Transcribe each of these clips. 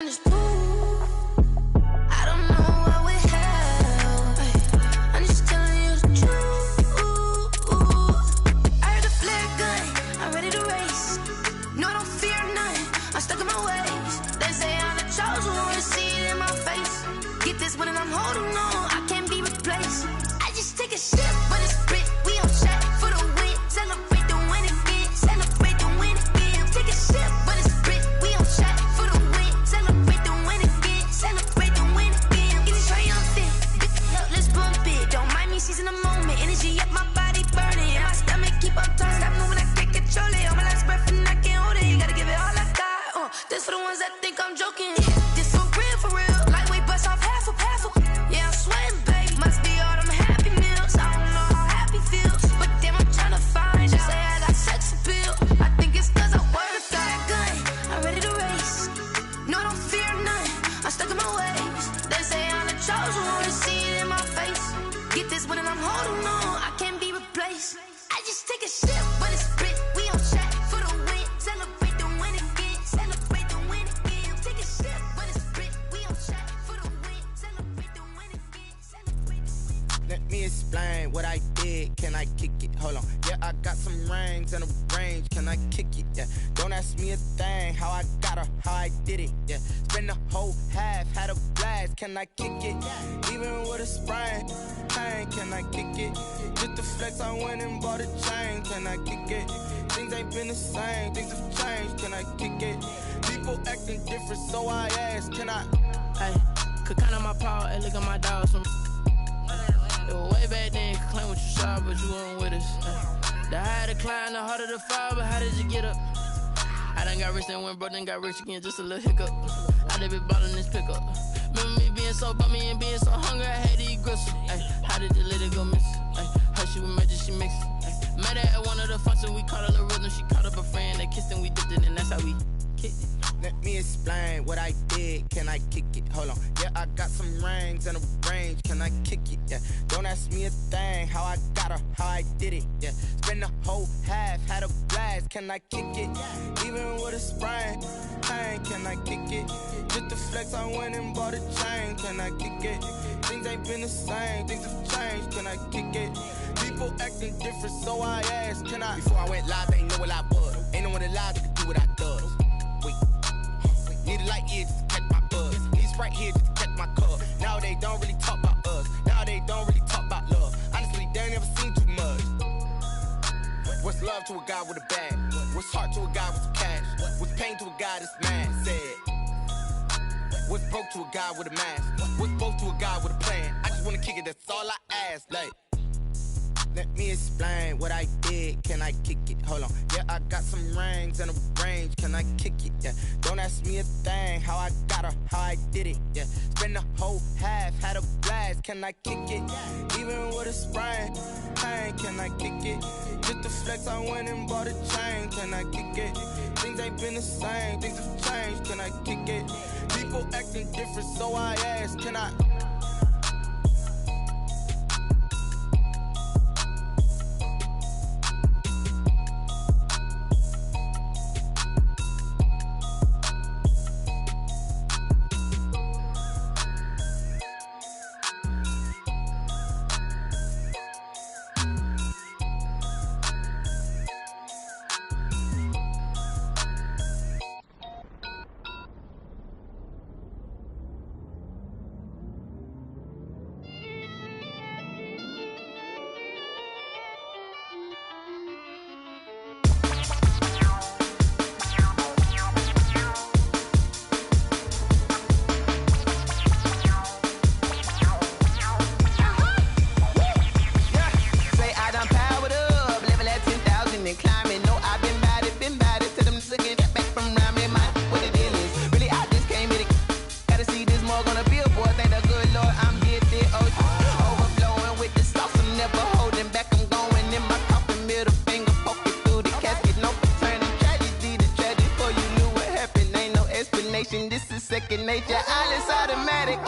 This pool, I don't know what we have. I'm just telling you the truth. I heard the flare gun, I'm ready to race. No, I don't fear none, I'm stuck in my ways. They say I'm the chosen one, to see it in my face. Get this one and I'm holding on, I can't be replaced. I just take a sip, but it's split. We on track for the win. Celebrate the win again, celebrate the win again. Take a sip, but it's split. We on track for the win. Celebrate the win again, celebrate the win again. Get it triumphant, let's bump it. Don't mind me seizing the moment. Energy up, my body burning. My stomach keep on turning. Stop moving, I can't control it. On my last breath and I can't hold it. You gotta give it all I got. This for the ones that think I'm joking. This for real. Lightweight bust off half a. Yeah, I'm sweating, baby. Must be all them happy meals. I don't know how happy feels, but damn, I'm trying to find out. Say I got sex appeal. I think it's cause I work a gun. I'm ready to race. No, I don't fear none. I'm stuck in my ways. They say I'm the chosen one, to see it in my face. Get this one and I'm holding on. I can't be replaced. I just take a sip, but it's split. We on track for the win. Celebrate the win again. Celebrate the win again. Take a sip, but it's split. We on track for the win. Celebrate the win again. Celebrate the win. Let me explain what I did. Can I kick it? Hold on. Yeah, I got some rings and a range. Can I kick it? Yeah. Don't ask me a thing. How I got her, how I did it. Yeah. Spend the whole half, had a blast. Can I kick it? Even with a sprain. Pain, can I kick it? Just the flex, I went and bought a chain. Can I kick it? Things ain't been the same. Things have changed. Can I kick it? People acting different, so I ask. Can I? Hey, could count on my power, and look at my dogs from. It was way back then, could claim what you saw, but you weren't with us. The higher the climb, the harder the fall, but how did you get up? I done got rich and went broke, then got rich again, just a little hiccup. I done been ballin' this pickup. Remember me being so bummy and being so hungry, I had to eat gristle. Ay, how did you let it go miss? Ay, how she was magic, she mixed. Met her at one of the functions, we caught a little rhythm, she caught up a friend, they kissed and we dipped it, and that's how we kicked it. Let me explain what I did. Can I kick it? Hold on. Yeah, I got some rings and a range. Can I kick it? Yeah. Don't ask me a thing. How I got her, how I did it. Yeah. Spend the whole half, had a blast. Can I kick it? Even with a sprain. Pain, can I kick it? Just the flex, I went and bought a chain. Can I kick it? Things ain't been the same. Things have changed. Can I kick it? People acting different, so I asked. Can I? Before I went live, they ain't know what I was. Ain't no one alive that could do what I does. Wait. Need a light year just to catch my buzz. Need Sprite here just to catch my cup. Now they don't really talk about us. Now they don't really talk about love. Honestly, they ain't never seen too much. What's love to a guy with a bag? What's heart to a guy with some cash? What's pain to a guy that's mad? Said. What's broke to a guy with a mask? What's both to a guy with a plan? I just wanna kick it, that's all I ask. Like, let me explain what I did. Can I kick it? Hold on. Yeah, I got some rings and a range. Can I kick it? Yeah. Don't ask me a thing. How I got her, how I did it. Yeah. Spend the whole half, had a blast. Can I kick it? Even with a sprain. Pain, can I kick it? Just the flex, I went and bought a chain. Can I kick it? Things ain't been the same. Things have changed. Can I kick it? People acting different, so I ask. Can I? This is second nature, all is automatic.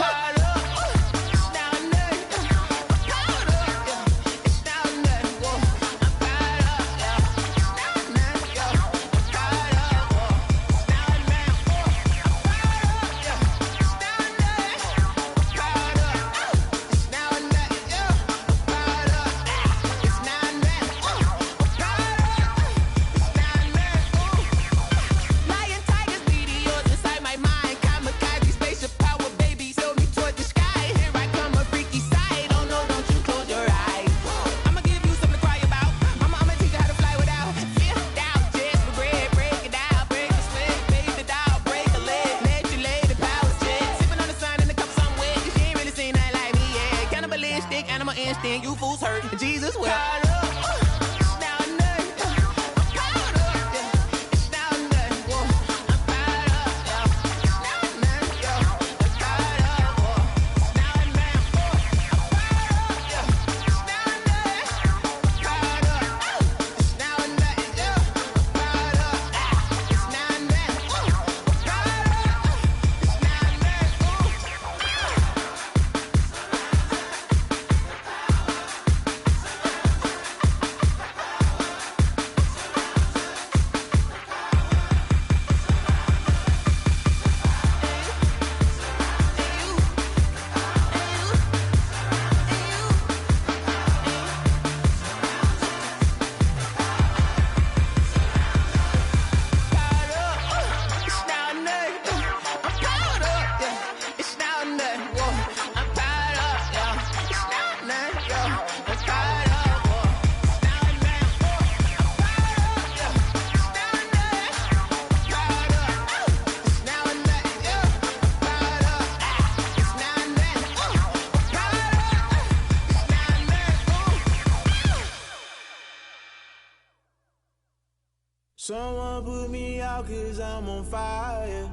Someone put me out 'cause I'm on fire.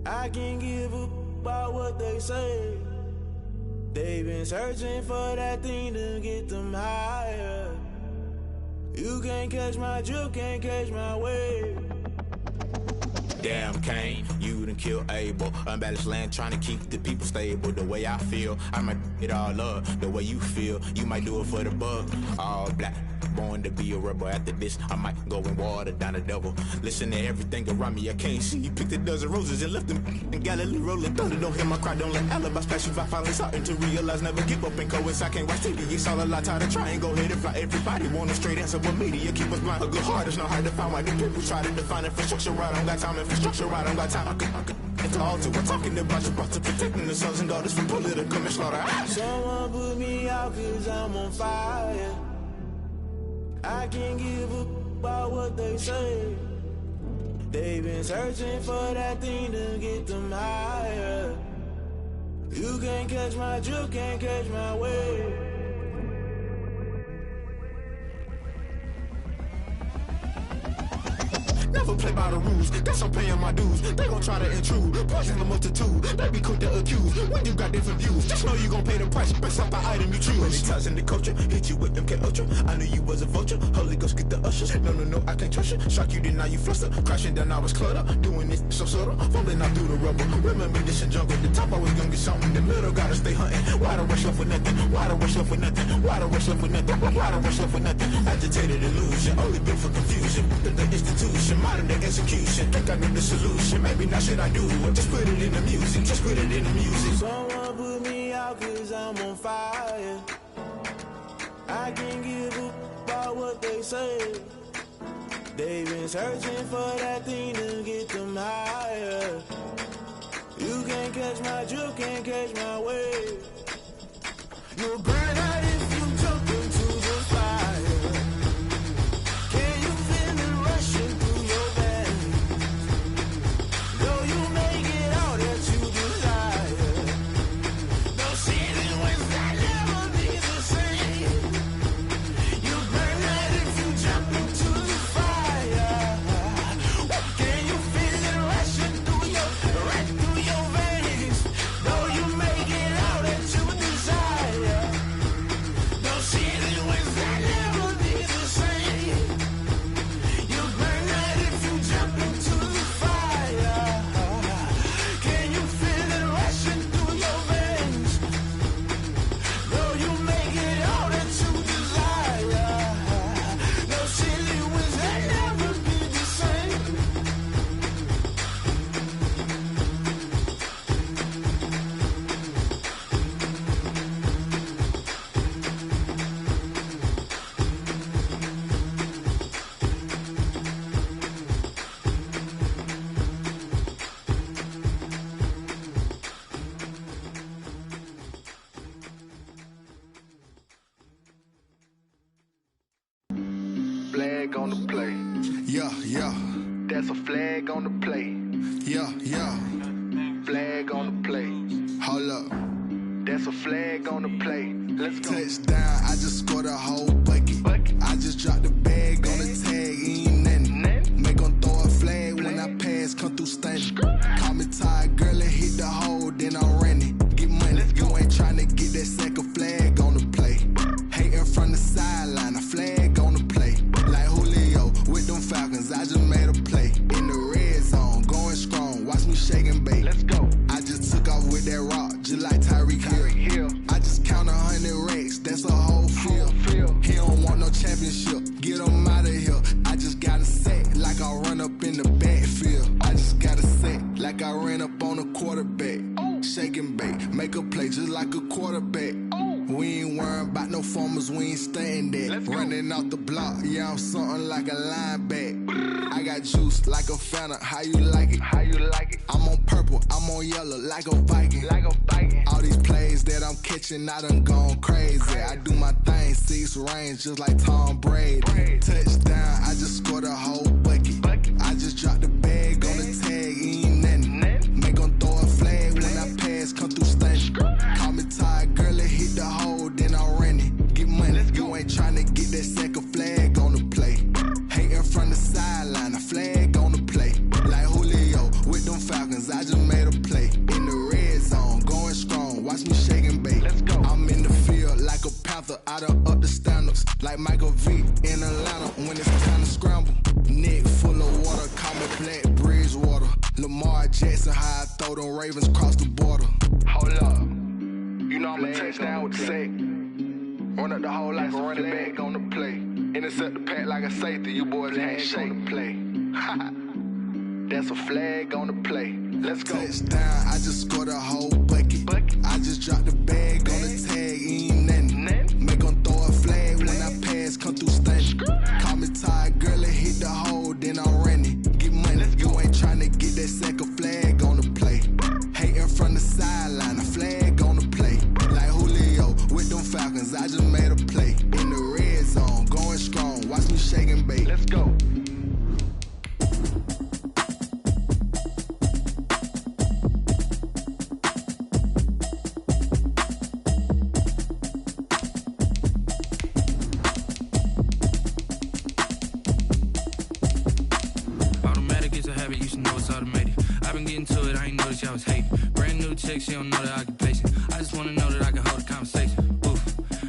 I can't give up about what they say. They've been searching for that thing to get them higher. You can't catch my drift, can't catch my wave. Damn, Kane, you done killed Abel. Unbalanced land, trying to keep the people stable. The way I feel, I might it all up. The way you feel, you might do it for the buck. All black, born to be a rebel. After this, I might go and water down the devil. Listen to everything around me, I can't see. You picked a dozen roses and left them in Galilee rolling thunder. Don't hear my cry, don't let alibis pass you. I finally starting to realize, never give up and coincide. Can't watch TV, it's all a lot. Tired of trying, go ahead and fly. Everybody want a straight answer, but media keep us blind. A good heart is not hard to find. Why the people try to define infrastructure right? I don't got time, infrastructure right, I don't got time. I could talk to. We're talking about you, about to protecting the sons and daughters from political manslaughter. Someone put me out 'cause I'm on fire. I can't give up about what they say. They've been searching for that thing to get them higher. You can't catch my drift, can't catch my wave. Never play by the rules, guess I'm paying my dues. They gon' try to intrude, poison the multitude. They be quick to accuse, when you got different views. Just know you gon' pay the price, based off the item you choose. Many times in the culture, hit you with MK Ultra. I knew you was a vulture, Holy Ghost get the ushers. No, I can't trust you. Shock you, then now you fluster. Crashing down, I was cluttered. Doing this so subtle, fumbling out through the rubble. Remember this in jungle, the top always gonna get something. The middle gotta stay hunting. Why the rush left with nothing? Why the rush left with nothing? Why the rush left with nothing? Why the rush left with nothing? Agitated illusion, only built for confusion. The institution, modern day execution. Think I know the solution, maybe not should I do it. Just put it in the music, just put it in the music. Someone put me out 'cause I'm on fire. I can't give up about what they say. They've been searching for that thing to get them higher. You can't catch my drift, can't catch my wave. You'll burn out if you jump into the fire. Can you feel it rushing through your veins? Though you make it all that you desire. No ceiling wins that never be the same. You burn out if you jump into the fire. Can you feel it rushing through your veins? Though you make it all that you desire. No ceiling wins that never be the same. You burn out if you jump into the fire. Can you feel it rushing through your veins? Though you make it all that you desire. No ceiling wins that never be the same. Flag on the play. Yeah. That's a flag on the play. Yeah. Flag on the play. Hold up. That's a flag on the play. Let's go. Touchdown, I just scored a whole bucket. I just dropped the bag on the tag, ain't nothing. Make 'em throw a flag when I pass, come through stunning. Call me tired, girl, and hit the hole, then I'm running. Get money, you ain't tryna get that second flag on the play. Hating from the sideline, a flag on the play. Like Julio with them Falcons, I just made a play. In the red zone, going strong, watch me shake and bake. Let's go. I just took off with that rock, just like Tyreek Hill. I just count 100 racks, that's a whole field. He don't want no championship, get him out of here. I just got a set, like I run up in the backfield. I just got a set, like I ran up on a quarterback. Shake and bake, make a play just like a quarterback. We ain't worrying about no formers, we ain't staying there. Running off the block, yeah, I'm something like a linebacker. I got juice like a Fanta, how you like it? How you like it? I'm on purple, I'm on yellow, like a Viking. Like a Viking. All these plays that I'm catching, I done gone crazy. I do my thing, 6 range, just like Tom Brady. Touchdown, I just scored a whole bucket. I just dropped the bag on the tag, ain't nothing. Make 'em throw a flag when I pass, come through stunning. Call me tired, girl, and hit the hole, then I'm running. Get money, you ain't tryna get that second flag on the play. Hating from the sideline, a flag on the play. Like Julio with them Falcons, I just made a play. In the red zone, going strong, watch me shake and bake. Let's go. I'm in the field like a Panther, I done up the standards. Like Michael Vick in Atlanta when it's time to scramble. Neck full of water, call me Black Bridgewater. Lamar Jackson, how I throw them Ravens cross the border. Hold up. You know I'm a touchdown with the sack. Run up the hole like a running back on the play. Intercept the pack like a safety. You boys ain't shake the play. That's a flag on the play. Let's go. Touchdown, I just scored a whole bucket. I just dropped the bag on the tag, ain't nothing. Make 'em throw a flag when I pass, come through stunning. Call me tired, girl, and hit the hole, then I'm running. Get money, you ain't tryna get that second flag on the play. Hating from the sideline, a flag on the play. Like Julio with them Falcons, I just made a play. In the red zone, going strong, watch me shake and bake. Let's go. Into it, I ain't noticed y'all was hating. Brand new chick, she don't know the occupation. I just wanna know that I can hold a conversation. Oof,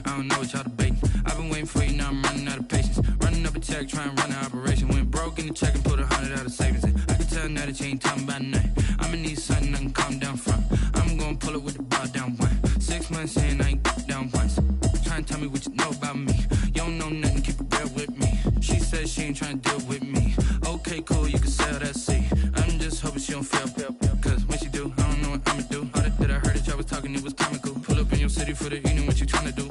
I don't know what y'all debating. I've been waiting for you, now I'm running out of patience. Running up a check, trying to run an operation. Went broke in the check and put 100 out of savings in. I can tell now that you ain't talking about nothing. I'ma need something I can calm down from. I'm gonna pull it with the bar down one. 6 months in, I ain't down once. Trying to tell me what you know about me. You don't know nothing, keep it real with me. She says she ain't trying to deal with me. Okay, cool, you can sell that seat. I'm just hoping she don't fail. Cause when she do, I don't know what I'ma do. All that I heard that y'all was talking, it was comical. Pull up in your city for the evening, what you tryna do?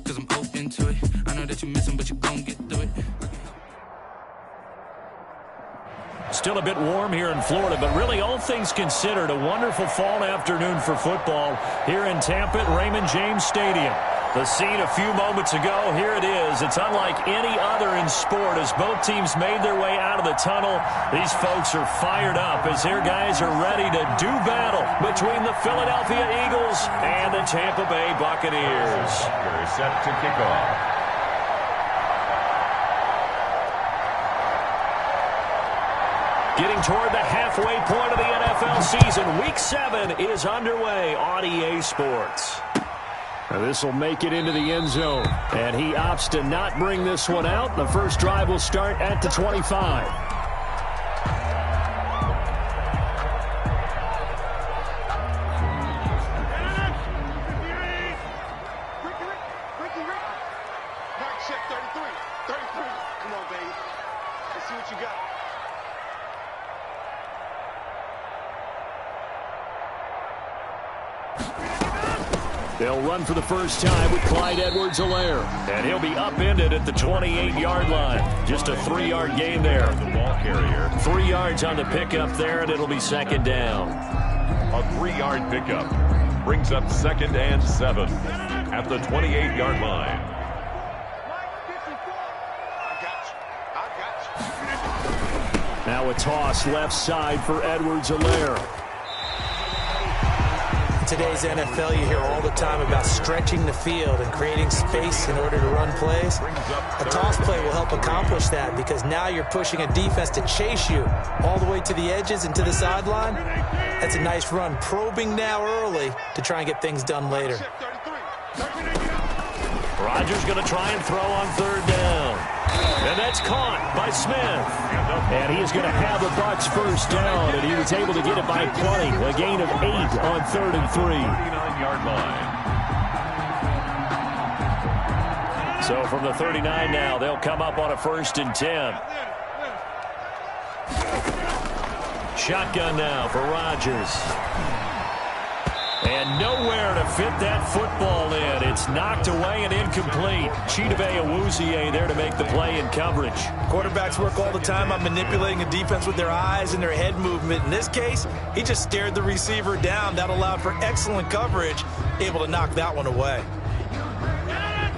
Cause I'm open to it. I know that you missing, but you gon' get through it. Still a bit warm here in Florida, but really all things considered, a wonderful fall afternoon for football here in Tampa at Raymond James Stadium. The scene a few moments ago, here it is. It's unlike any other in sport as both teams made their way out of the tunnel. These folks are fired up as their guys are ready to do battle between the Philadelphia Eagles and the Tampa Bay Buccaneers. They're set to kick off. Getting toward the halfway point of the NFL season, Week 7 is underway on EA Sports. This will make it into the end zone, and he opts to not bring this one out. The first drive will start at the 25. They'll run for the first time with Clyde Edwards-Helaire. And he'll be upended at the 28-yard line. Just a 3-yard gain there. The ball carrier. 3 yards on the pickup there, and it'll be second down. A 3-yard pickup brings up 2nd and 7 at the 28-yard line. Now a toss left side for Edwards-Helaire. today's NFL, you hear all the time about stretching the field and creating space in order to run plays. A toss play will help accomplish that because now you're pushing a defense to chase you all the way to the edges and to the sideline. That's a nice run, probing now early to try and get things done later. Rodgers going to try and throw on third down. And that's caught by Smith. And he is going to have the Bucs first down, and he was able to get it by 20. A gain of 8 on 3rd and 3. 39-yard line. So from the 39 now, they'll come up on a 1st and 10. Shotgun now for Rodgers. And nowhere to fit that football in. It's knocked away and incomplete. Chidobe Awuzie there to make the play in coverage. Quarterbacks work all the time on manipulating a defense with their eyes and their head movement. In this case, he just stared the receiver down. That allowed for excellent coverage, able to knock that one away.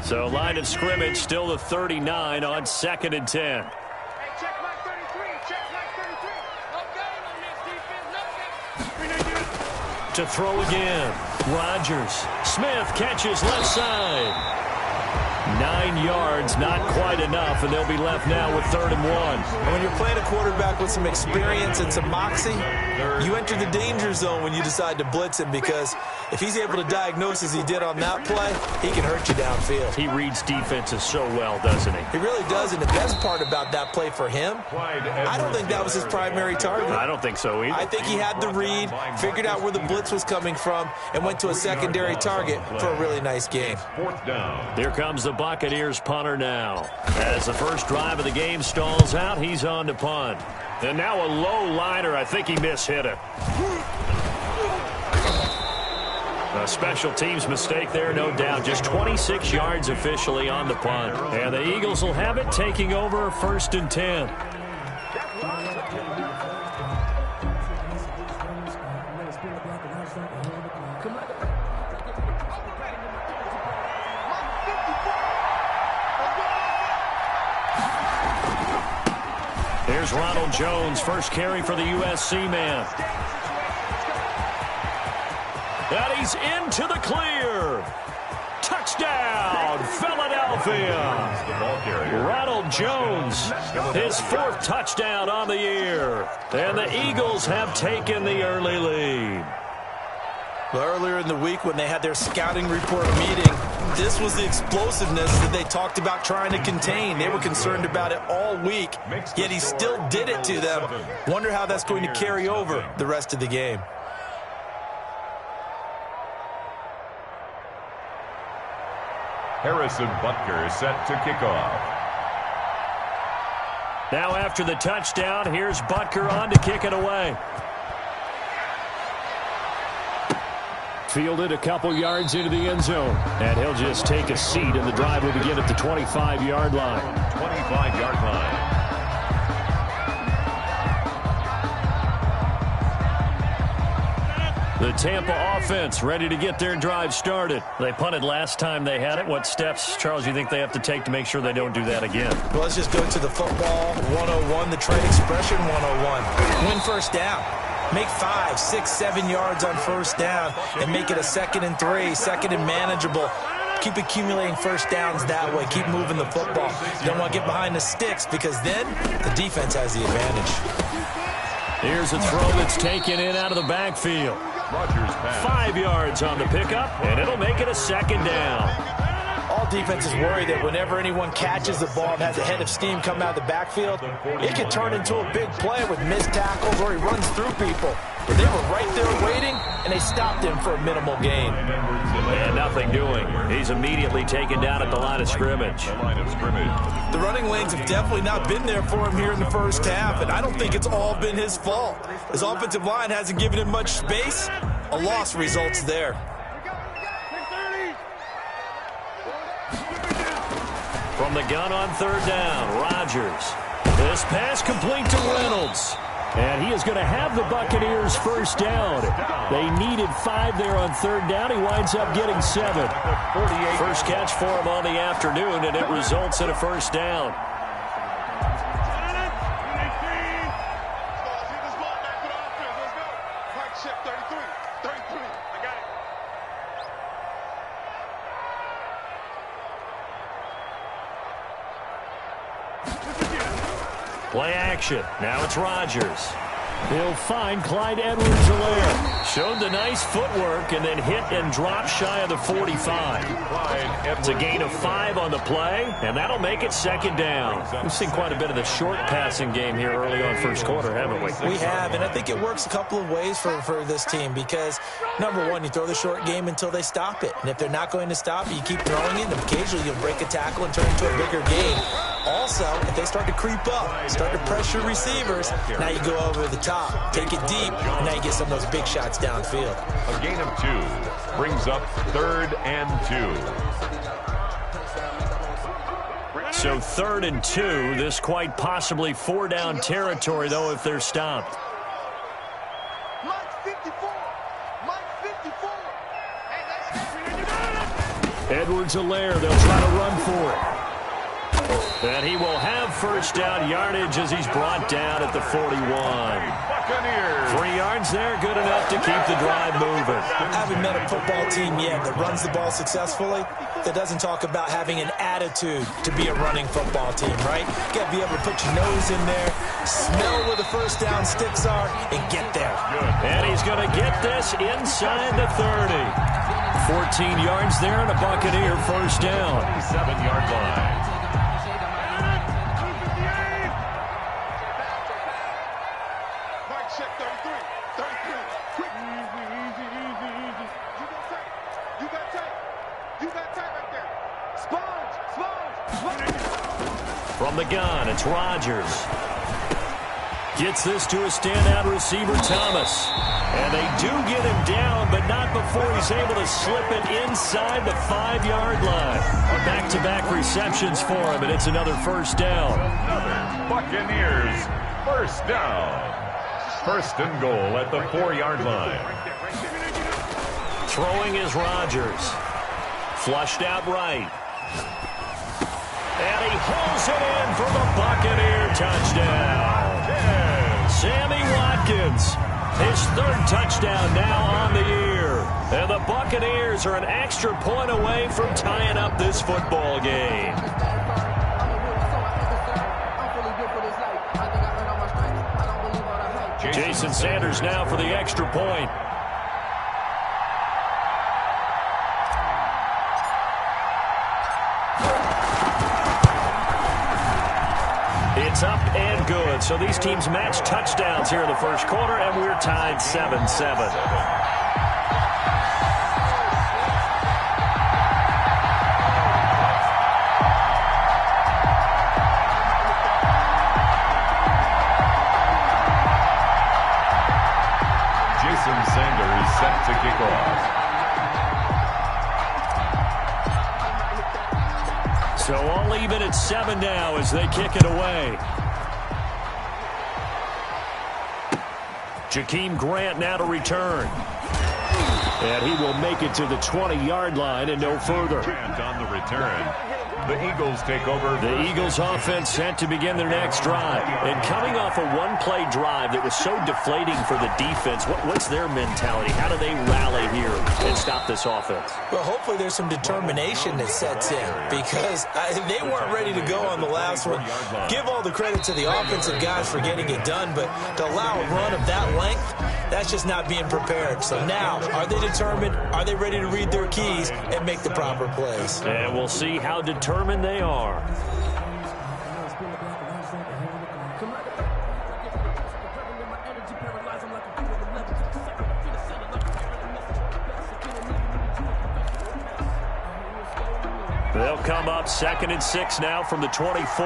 So line of scrimmage still the 39 on 2nd and 10. To throw again. Rodgers. Smith catches left side. 9 yards, not quite enough, and they'll be left now with 3rd and 1. And when you're playing a quarterback with some experience and some moxie, you enter the danger zone when you decide to blitz him, because if he's able to diagnose as he did on that play, he can hurt you downfield. He reads defenses so well, doesn't he? He really does, and the best part about that play for him, I don't think that was his primary target. I don't think so either. I think he had the read, figured out where the blitz was coming from, and went to a secondary target for a really nice game. 4th down. Here comes the Buccaneers punter now. As the first drive of the game stalls out, he's on to punt. And now a low liner. I think he mishit it. A special teams mistake there, no doubt. Just 26 yards officially on the punt. And the Eagles will have it, taking over 1st and 10. Here's Ronald Jones, first carry for the USC man. And he's into the clear. Touchdown, Philadelphia. Ronald Jones, his 4th touchdown on the year. And the Eagles have taken the early lead. Well, earlier in the week when they had their scouting report meeting, this was the explosiveness that they talked about trying to contain. They were concerned about it all week, yet he still did it to them. Wonder how that's going to carry over the rest of the game. Harrison Butker set to kick off. Now after the touchdown, here's Butker on to kick it away. Fielded a couple yards into the end zone. And he'll just take a seat, and the drive will begin at the 25-yard line. 25-yard line. The Tampa offense ready to get their drive started. They punted last time they had it. What steps, Charles, you think they have to take to make sure they don't do that again? Well, let's just go to the football 101, the trade expression 101. Win first down. Make 5, 6, 7 yards on first down and make it a 2nd and 3, 2nd and manageable. Keep accumulating first downs that way. Keep moving the football. You don't want to get behind the sticks because then the defense has the advantage. Here's a throw that's taken in out of the backfield. Rodgers pass. 5 yards on the pickup, and it'll make it a 2nd down. All defenses worry that whenever anyone catches the ball and has a head of steam come out of the backfield, it could turn into a big play with missed tackles or he runs through people. But they were right there waiting, and they stopped him for a minimal gain. And nothing doing. He's immediately taken down at the line of scrimmage. The running lanes have definitely not been there for him here in the first half, and I don't think it's all been his fault. His offensive line hasn't given him much space. A loss results there. From the gun on 3rd down, Rodgers. This pass complete to Reynolds. And he is going to have the Buccaneers first down. They needed 5 there on 3rd down. He winds up getting 7. First catch for him on the afternoon, and it results in a first down. Play action. Now it's Rodgers. He'll find Clyde Edwards-Helaire. Showed the nice footwork and then hit and drop shy of the 45. It's a gain of 5 on the play, and that'll make it second down. We've seen quite a bit of the short passing game here early on first quarter, haven't we? We have, and I think it works a couple of ways for this team because, number one, you throw the short game until they stop it. And if they're not going to stop it, you keep throwing it, and occasionally you'll break a tackle and turn it into a bigger game. Also, if they start to creep up, start to pressure receivers, now you go over the top, take it deep, and now you get some of those big shots downfield. A gain of 2 brings up 3rd and 2. So 3rd and 2, this quite possibly 4-down territory, though, if they're stopped. Edwards-Helaire, they'll try to run for it. And he will have first down yardage as he's brought down at the 41. 3 yards there, good enough to keep the drive moving. I haven't met a football team yet that runs the ball successfully that doesn't talk about having an attitude to be a running football team, right? You got to be able to put your nose in there, smell where the first down sticks are, and get there. And he's going to get this inside the 30. 14 yards there and a Buccaneer first down. 7-yard line. From the gun, it's Rodgers. Gets this to a standout receiver, Thomas. And they do get him down, but not before he's able to slip it inside the 5-yard line. Back-to-back receptions for him, and it's another first down. Buccaneers, first down. 1st and goal at the 4-yard line. Throwing is Rodgers. Flushed out right. And he pulls it in for the Buccaneer touchdown. Sammy Watkins, his 3rd touchdown now on the year. And the Buccaneers are an extra point away from tying up this football game. Jason Sanders now for the extra point. It's up and good. So these teams match touchdowns here in the first quarter, and we're tied 7-7. Jason Sanders set to kick off. So all even at 7 now as they kick it away. Jakeem Grant now to return. And he will make it to the 20-yard line and no further. Grant on the return. The Eagles take over. The Eagles offense set to begin their next drive. And coming off a one-play drive that was so deflating for the defense, what's their mentality? How do they rally here and stop this offense? Well, hopefully there's some determination that sets in because they weren't ready to go on the last one. Give all the credit to the offensive guys for getting it done, but to allow a run of that length, that's just not being prepared. So now, are they determined? Are they ready to read their keys and make the proper plays? And we'll see how determined they are. They'll come up 2nd and 6 now from the 24.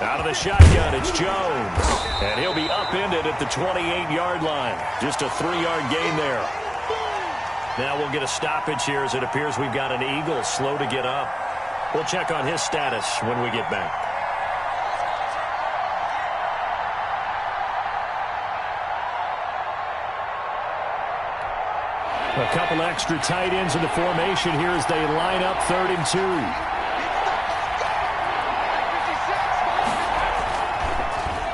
Out of the shotgun, it's Jones. And he'll be upended at the 28-yard line. Just a 3-yard gain there. Now we'll get a stoppage here as it appears we've got an Eagle slow to get up. We'll check on his status when we get back. A couple extra tight ends in the formation here as they line up 3rd and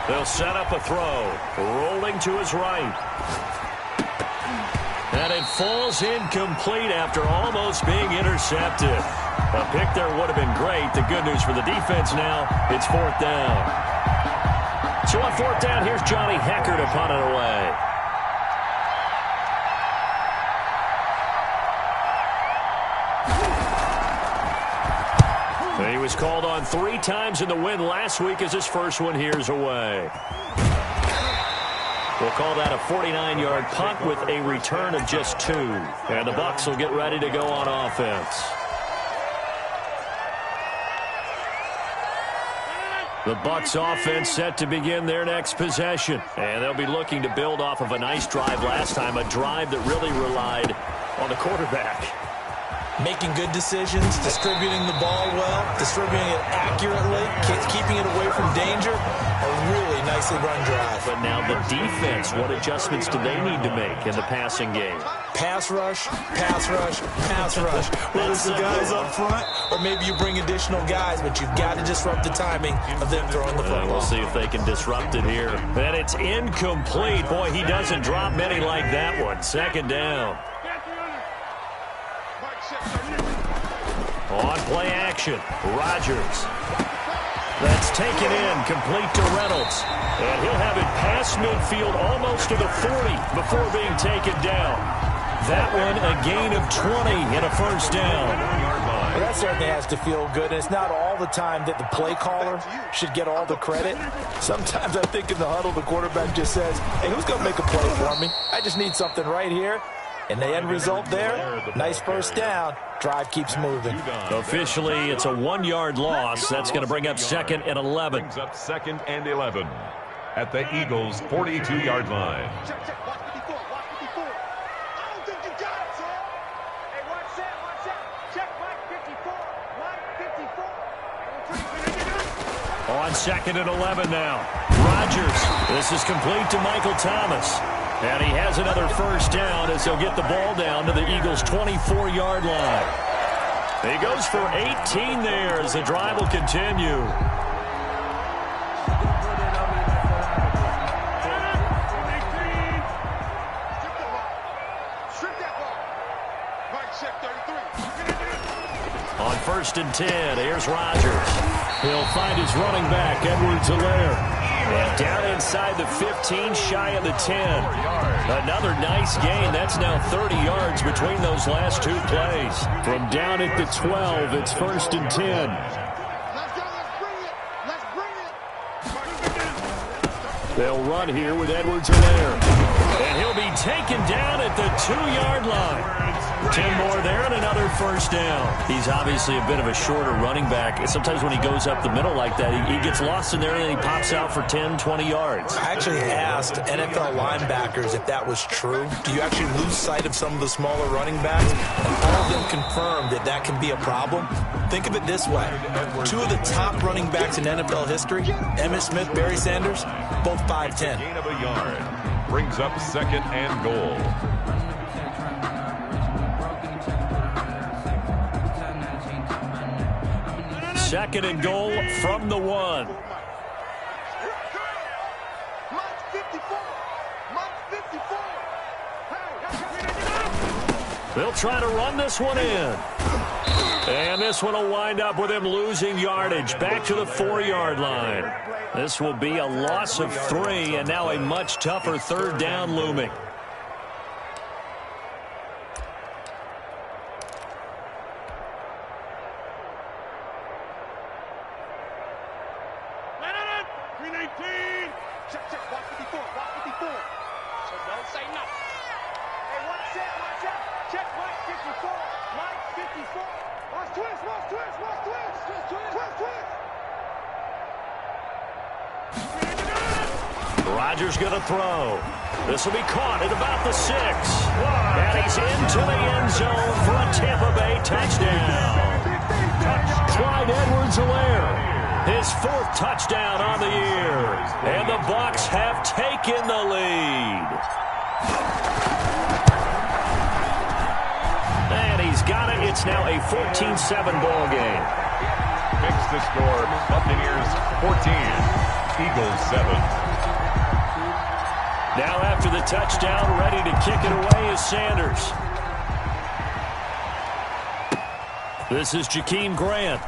2. They'll set up a throw. Rolling to his right. And it falls incomplete after almost being intercepted. A pick there would have been great. The good news for the defense now, it's 4th down. So on 4th down, here's Johnny Hekker to punt it away. He was called on 3 times in the win last week as his first one here's away. We'll call that a 49-yard punt with a return of just 2. And the Bucs will get ready to go on offense. The Bucs offense set to begin their next possession. And they'll be looking to build off of a nice drive last time, a drive that really relied on the quarterback. Making good decisions, distributing the ball well, distributing it accurately, keeping it away from danger. A really nicely run drive. But now the defense, what adjustments do they need to make in the passing game? Pass rush, pass rush, pass rush. Whether it's the guys up front or maybe you bring additional guys, but you've got to disrupt the timing of them throwing the football. We'll see if they can disrupt it here. And it's incomplete. Boy, he doesn't drop many like that one. 2nd down. On play action, Rodgers. That's taken in, complete to Reynolds. And he'll have it past midfield almost to the 40 before being taken down. That one a gain of 20 and a 1st down. Well, that certainly has to feel good. And it's not all the time that the play caller should get all the credit. Sometimes I think in the huddle the quarterback just says, hey, who's going to make a play for me? I just need something right here. And the end result there, nice 1st down. Drive keeps moving. Officially, it's a 1-yard loss. That's going to bring up 2nd and 11. Brings up 2nd and 11 at the Eagles' 42-yard line. On 2nd and 11 now. Rodgers. This is complete to Michael Thomas. And he has another 1st down as he'll get the ball down to the Eagles' 24-yard line. He goes for 18 there as the drive will continue. On 1st and 10, here's Rodgers. He'll find his running back, Edwards-Helaire. And down inside the 15, shy of the 10. Another nice gain. That's now 30 yards between those last 2 plays. From down at the 12, it's 1st and 10. They'll run here with Edwards-Helaire. And he'll be taken down at the 2-yard line. 10 more there and another 1st down. He's obviously a bit of a shorter running back. Sometimes when he goes up the middle like that, he gets lost in there and then he pops out for 10, 20 yards. I actually asked NFL linebackers if that was true. Do you actually lose sight of some of the smaller running backs? And all of them confirmed that that can be a problem. Think of it this way. 2 of the top running backs in NFL history, Emmitt Smith, Barry Sanders, both 5'10". Gain of a yard. Brings up 2nd and goal. 2nd and goal from the 1. They'll try to run this one in. And this one will wind up with him losing yardage back to the 4-yard line. This will be a loss of 3 and now a much tougher 3rd down looming. Rodgers going to throw. This will be caught at about the 6. And he's into the end zone for a Tampa Bay touchdown. Clyde Edwards-Helaire, his 4th touchdown on the year. And the Bucs have taken the lead. And he's got it. It's now a 14-7 ball game. Makes the score Buccaneers 14, Eagles 7. Now after the touchdown, ready to kick it away is Sanders. This is Jakeem Grant.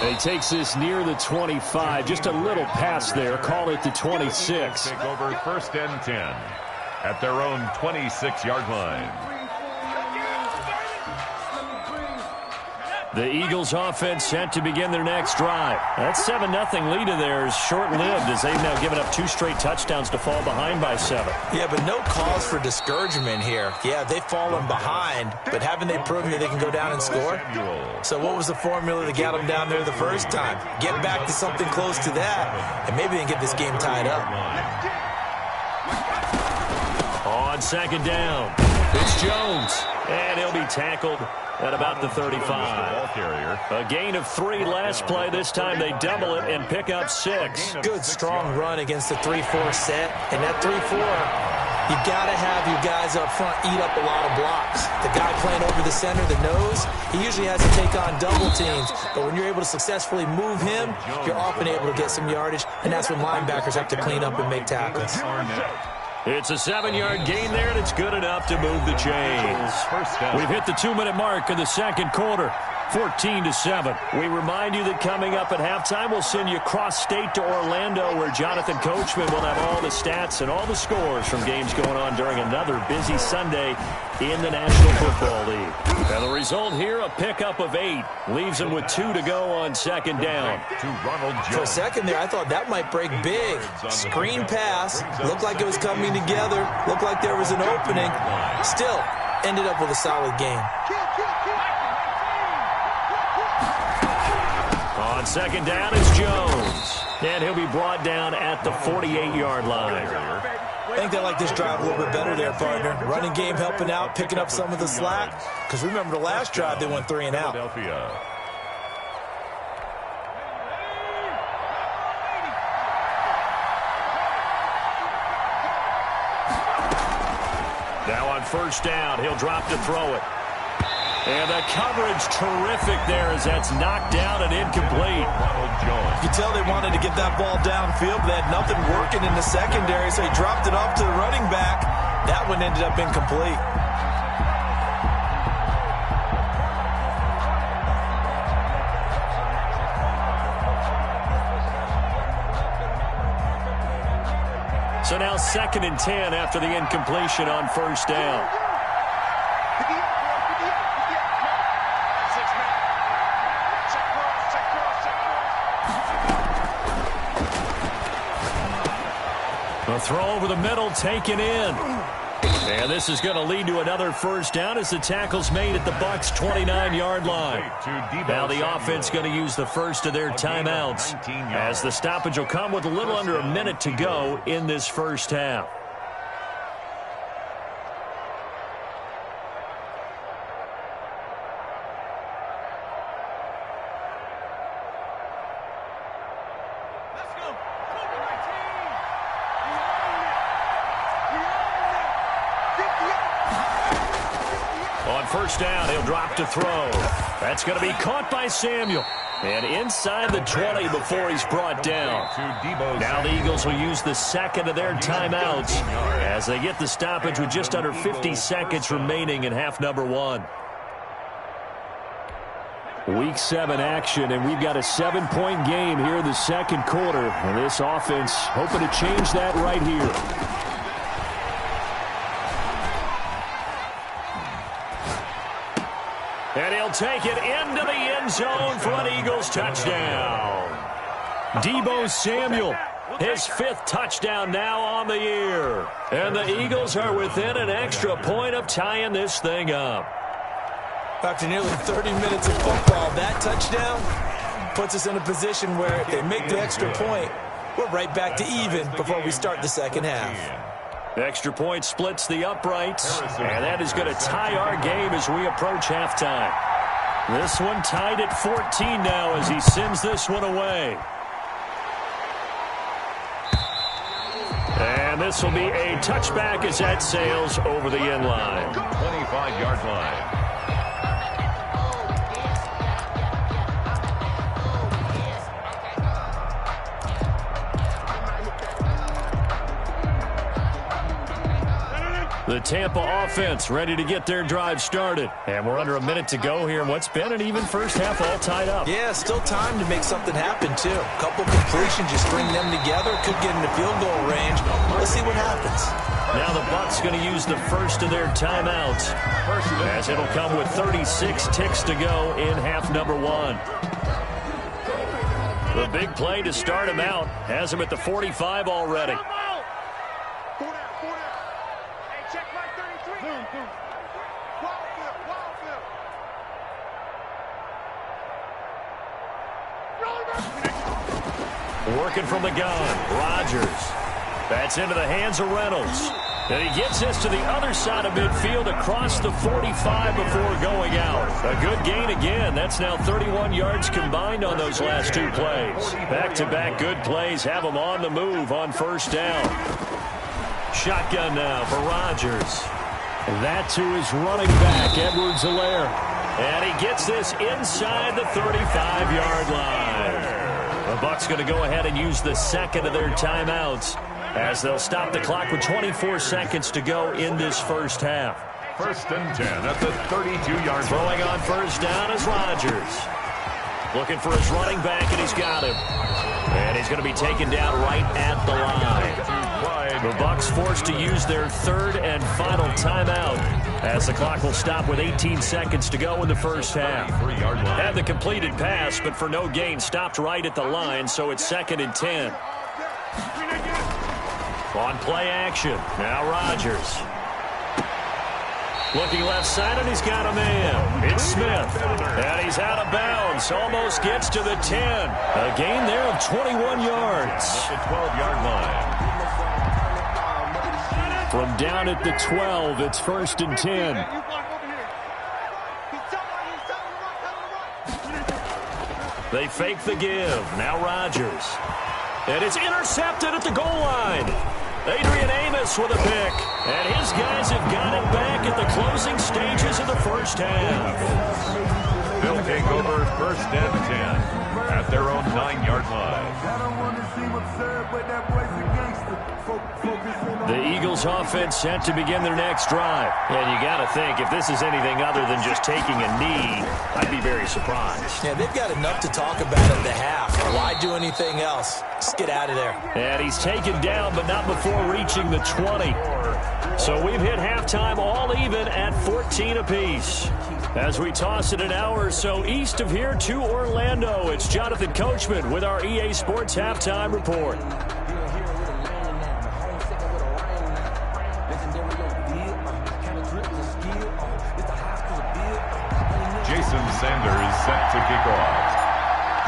And he takes this near the 25. Just a little pass there. Call it the 26. Take over 1st and 10 at their own 26-yard line. The Eagles offense set to begin their next drive. That 7-0 lead of theirs short-lived as they've now given up 2 straight touchdowns to fall behind by 7. Yeah, but no cause for discouragement here. Yeah, they've fallen behind, but haven't they proven that they can go down and score? So what was the formula that got them down there the first time? Get back to something close to that, and maybe they can get this game tied up. On 2nd down, it's Jones, and he'll be tackled at about the 35. A gain of 3 last play. This time they double it and pick up 6. Good, strong run against the 3-4 set. And that 3-4, you've got to have your guys up front eat up a lot of blocks. The guy playing over the center, the nose, he usually has to take on double teams. But when you're able to successfully move him, you're often able to get some yardage. And that's when linebackers have to clean up and make tackles. It's a 7-yard gain there, and it's good enough to move the chains. We've hit the 2-minute mark in the second quarter. 14-7. We remind you that coming up at halftime, we'll send you cross-state to Orlando, where Jonathan Coachman will have all the stats and all the scores from games going on during another busy Sunday in the National Football League. And the result here, a pickup of 8. Leaves them with 2 to go on 2nd down. For a second there, I thought that might break big. Screen pass. Looked like it was coming together. Looked like there was an opening. Still, ended up with a solid game. On 2nd down, it's Jones. And he'll be brought down at the 48-yard line. I think they like this drive a little bit better there, partner. Running game helping out, picking up some of the slack. Because remember the last drive, they went 3 and out. Now on 1st down, he'll drop to throw it. And the coverage terrific there as that's knocked down and incomplete. You can tell they wanted to get that ball downfield, but they had nothing working in the secondary, so he dropped it off to the running back. That one ended up incomplete. So now 2nd and 10 after the incompletion on 1st down. The throw over the middle taken in. And this is going to lead to another 1st down as the tackle's made at the Bucs' 29-yard line. Now the offense going to use the first of their timeouts as the stoppage will come with a little under a minute to go in this 1st half. On 1st down, he'll drop to throw. That's going to be caught by Samuel. And inside the 20 before he's brought down. Now the Eagles will use the 2nd of their timeouts as they get the stoppage with just under 50 seconds remaining in half number 1. Week 7 action, and we've got a 7-point game here in the second quarter. And this offense hoping to change that right here. And he'll take it into the end zone for an Eagles touchdown. Deebo Samuel, his 5th touchdown now on the year. And the Eagles are within an extra point of tying this thing up. After nearly 30 minutes of football, that touchdown puts us in a position where if they make the extra point, we're right back to even before we start the second half. Extra point splits the uprights, and that is going to tie our game as we approach halftime. This one tied at 14 now as he sends this one away. And this will be a touchback as that sails over the end line. 25-yard line. The Tampa offense ready to get their drive started. And we're under a minute to go here in what's been an even first half, all tied up. Yeah, still time to make something happen, too. A couple completions, you string them together, could get into field goal range. Let's see what happens. Now the Bucs going to use the first of their timeouts, as it'll come with 36 ticks to go in half number 1. The big play to start him out has him at the 45 already. Working from the gun, Rodgers. That's into the hands of Reynolds. And he gets this to the other side of midfield across the 45 before going out. A good gain again. That's now 31 yards combined on those last 2 plays. Back-to-back good plays have him on the move on first down. Shotgun now for Rodgers. That to his running back, Edwards-Helaire. And he gets this inside the 35-yard line. The Bucs going to go ahead and use the second of their timeouts as they'll stop the clock with 24 seconds to go in this first half. 1st and 10 at the 32-yard line. Throwing on first down is Rodgers. Looking for his running back, and he's got him. And he's going to be taken down right at the line. The Bucs forced to use their 3rd and final timeout as the clock will stop with 18 seconds to go in the first half. Had the completed pass, but for no gain, stopped right at the line, so it's 2nd and 10. On play action, now Rodgers. Looking left side, and he's got a man. It's Smith, and he's out of bounds. Almost gets to the 10. A gain there of 21 yards. At the 12-yard line. From down at the 12, it's 1st and 10. They fake the give. Now Rodgers. And it's intercepted at the goal line. Adrian Amos with a pick. And his guys have got it back at the closing stages of the first half. They'll take over 1st and 10 at their own 9-yard line. The Eagles offense set to begin their next drive. And you got to think, if this is anything other than just taking a knee, I'd be very surprised. Yeah, they've got enough to talk about at the half. Why do anything else? Just get out of there. And he's taken down, but not before reaching the 20. So we've hit halftime all even at 14 apiece. As we toss it an hour or so east of here to Orlando, it's Jonathan Coachman with our EA Sports Halftime Report. Jason Sanders set to kick off.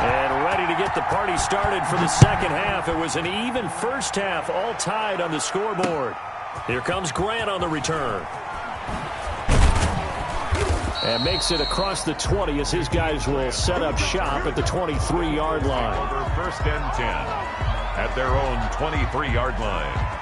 And ready to get the party started for the second half. It was an even first half, all tied on the scoreboard. Here comes Grant on the return. And makes it across the 20 as his guys will set up shop at the 23-yard line. Over 1st and 10 at their own 23-yard line.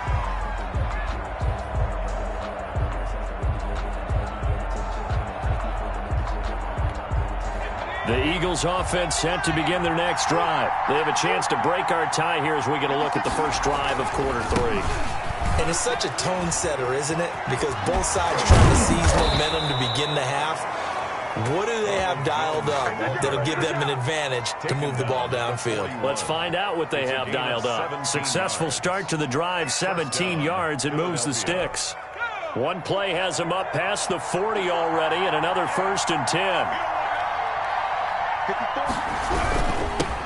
The Eagles offense set to begin their next drive. They have a chance to break our tie here as we get a look at the first drive of quarter 3. And it's such a tone setter, isn't it? Because both sides trying to seize momentum to begin the half. What do they have dialed up that'll give them an advantage to move the ball downfield? Let's find out what they have dialed up. Successful start to the drive, 17 yards, and moves the sticks. One play has them up past the 40 already, and another 1st and 10.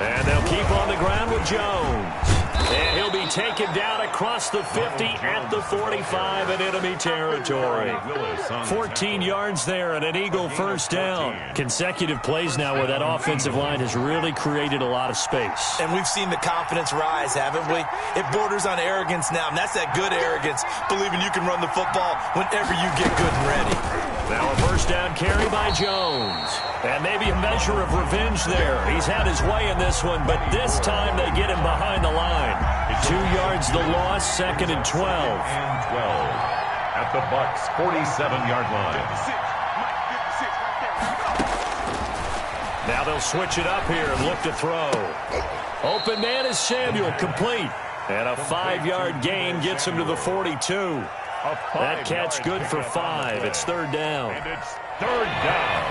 And they'll keep on the ground with Jones. And he'll be taken down across the 50 at the 45 in enemy territory. 14 yards there and an Eagle first down. Consecutive plays now where that offensive line has really created a lot of space. And we've seen the confidence rise, haven't we? It borders on arrogance now, and that's that good arrogance, believing you can run the football whenever you get good and ready. Now a first down carry by Jones. And maybe a measure of revenge there. He's had his way in this one, but this time they get him behind the line. 2 yards the loss, 2nd and 12. And 12 at the Bucs' 47-yard line. Now they'll switch it up here and look to throw. Open man is Samuel, complete. And a 5-yard gain gets him to the 42. That catch good for 5. It's third down. And it's third down.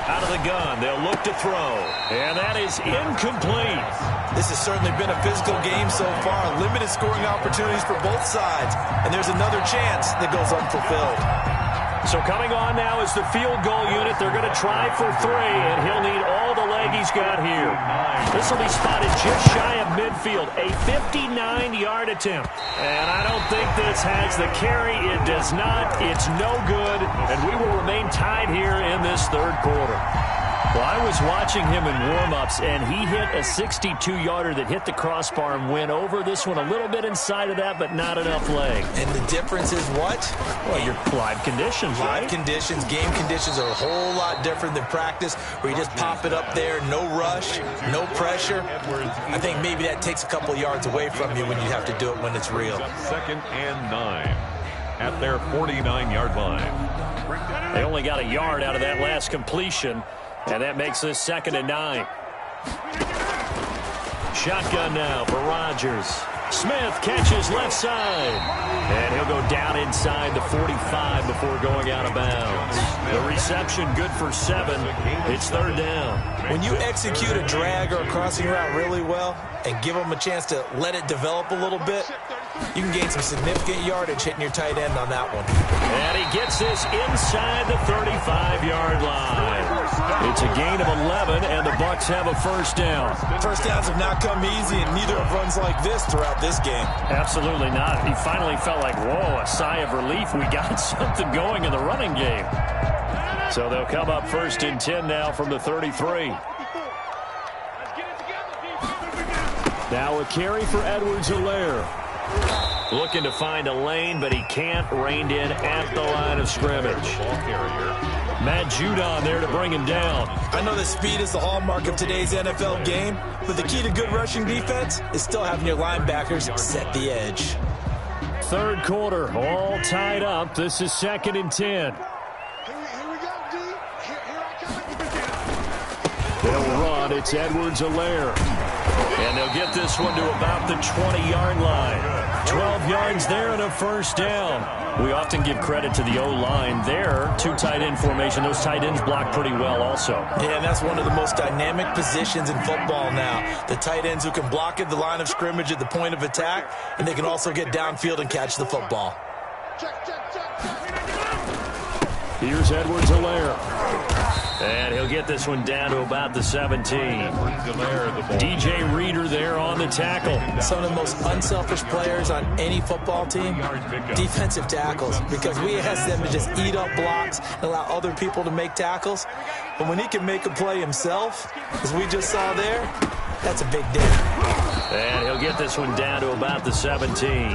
Out of the gun, they'll look to throw. And that is incomplete. This has certainly been a physical game so far. Limited scoring opportunities for both sides. And there's another chance that goes unfulfilled. So coming on now is the field goal unit. They're going to try for 3, and he'll need all the leg he's got here. This will be spotted just shy of midfield. A 59-yard attempt. And I don't think this has the carry. It does not. It's no good. And we will remain tied here in this third quarter. Well, I was watching him in warm-ups, and he hit a 62-yarder that hit the crossbar and went over. This one a little bit inside of that, but not enough leg. And the difference is what? Well, your live conditions, right? Live conditions, game conditions are a whole lot different than practice, where you just pop it up there, no rush, no pressure. I think maybe that takes a couple yards away from you when you have to do it when it's real. 2nd and 9 at their 49-yard line. They only got a yard out of that last completion. And that makes this 2nd and 9. Shotgun now for Rodgers. Smith catches left side. And he'll go down inside the 45 before going out of bounds. The reception good for 7. It's third down. When you execute a drag or a crossing route really well and give them a chance to let it develop a little bit, you can gain some significant yardage hitting your tight end on that one. And he gets this inside the 35-yard line. It's a gain of 11, and the Bucs have a first down. First downs have not come easy, and neither have runs like this throughout this game. Absolutely not. He finally felt like, whoa, a sigh of relief. We got something going in the running game. So they'll come up 1st and 10 now from the 33. Now a carry for Edwards-Helaire. Looking to find a lane, but he can't. Reined in at the line of scrimmage. Matt Judon there to bring him down. I know that speed is the hallmark of today's NFL game, but the key to good rushing defense is still having your linebackers set the edge. Third quarter, all tied up. This is 2nd and 10. They'll run. It's Edwards-Helaire. And they'll get this one to about the 20-yard line. 12 yards there and a first down. We often give credit to the O-line there. 2 tight end formation. Those tight ends block pretty well also. Yeah, and that's one of the most dynamic positions in football now. The tight ends who can block at the line of scrimmage at the point of attack, and they can also get downfield and catch the football. Here's Edwards-Helaire. And he'll get this one down to about the 17. DJ Reader there on the tackle. Some of the most unselfish players on any football team, defensive tackles, because we ask them to just eat up blocks and allow other people to make tackles. But when he can make a play himself, as we just saw there, that's a big deal. And he'll get this one down to about the 17.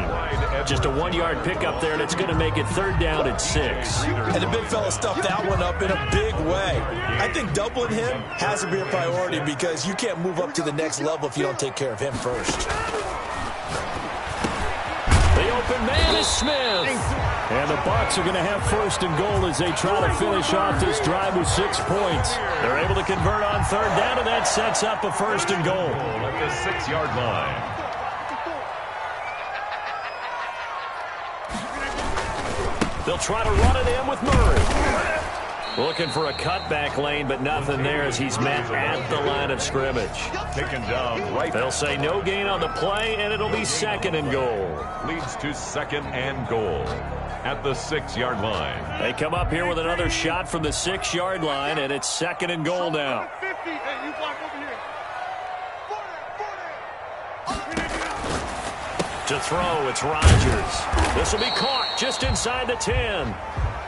Just a 1-yard pickup there, and it's going to make it third down at 6. And the big fella stuffed that one up in a big way. I think doubling him has to be a priority because you can't move up to the next level if you don't take care of him first. The open man is Smith. And the Bucs are going to have 1st and goal as they try to finish off this drive with 6 points. They're able to convert on third down, and that sets up a 1st and goal. At the 6-yard line. They'll try to run it in with Murray. Looking for a cutback lane, but nothing there as he's met at the line of scrimmage. Taken down right. They'll say no gain on the play, and it'll be 2nd and goal. Leads to 2nd and goal at the 6-yard line. They come up here with another shot from the 6-yard line, and it's 2nd and goal now. To throw, it's Rodgers. This will be caught just inside the 10.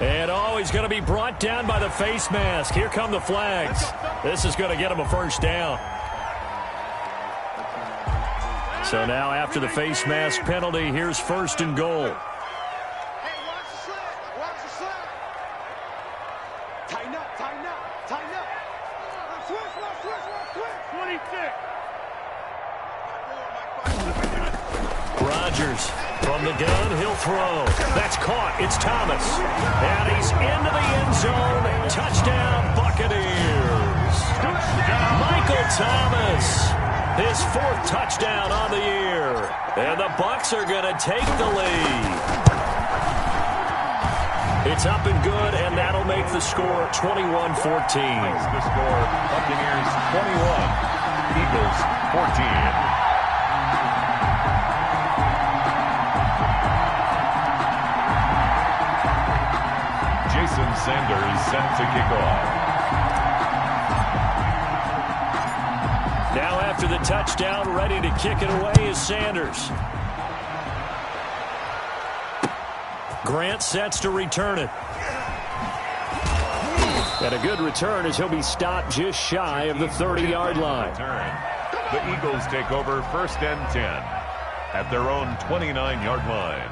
And he's going to be brought down by the face mask. Here come the flags. This is going to get him a first down. So now after the face mask penalty, here's 1st and goal. Rodgers from the gun, he'll throw. That's caught. It's Thomas. And he's into the end zone. Touchdown, Buccaneers. Michael Thomas his 4th touchdown on the year. And the Bucs are going to take the lead. It's up and good, and that'll make the score 21-14. The score, Buccaneers 21, Eagles 14. Jason Sanders set to kick off. Now after the touchdown, ready to kick it away is Sanders. Grant sets to return it. And a good return as he'll be stopped just shy of the 30-yard line. The Eagles take over 1st and 10 at their own 29-yard line.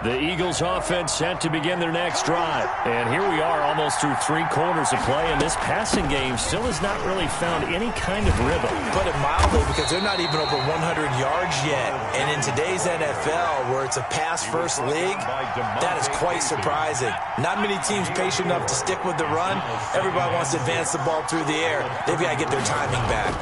The Eagles offense set to begin their next drive. And here we are almost through 3 quarters of play, and this passing game still has not really found any kind of rhythm. Put it mildly, because they're not even over 100 yards yet. And in today's NFL, where it's a pass-first league, that is quite surprising. Not many teams patient enough to stick with the run. Everybody wants to advance the ball through the air. They've got to get their timing back.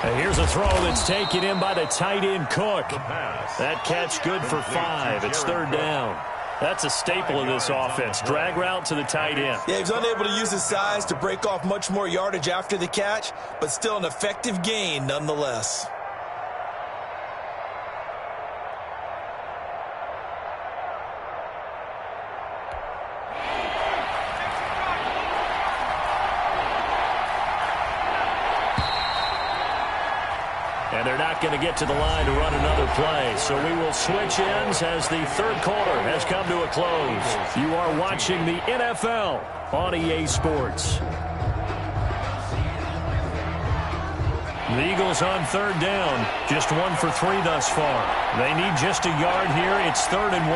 And here's a throw that's taken in by the tight end Cook. That catch good for 5. It's 3rd down. That's a staple of this offense. Drag route to the tight end. Yeah, he's unable to use his size to break off much more yardage after the catch, but still an effective gain nonetheless. And they're not going to get to the line to run another play. So we will switch ends as the 3rd quarter has come to a close. You are watching the NFL on EA Sports. The Eagles on 3rd down. Just 1 for 3 thus far. They need just a yard here. It's 3rd and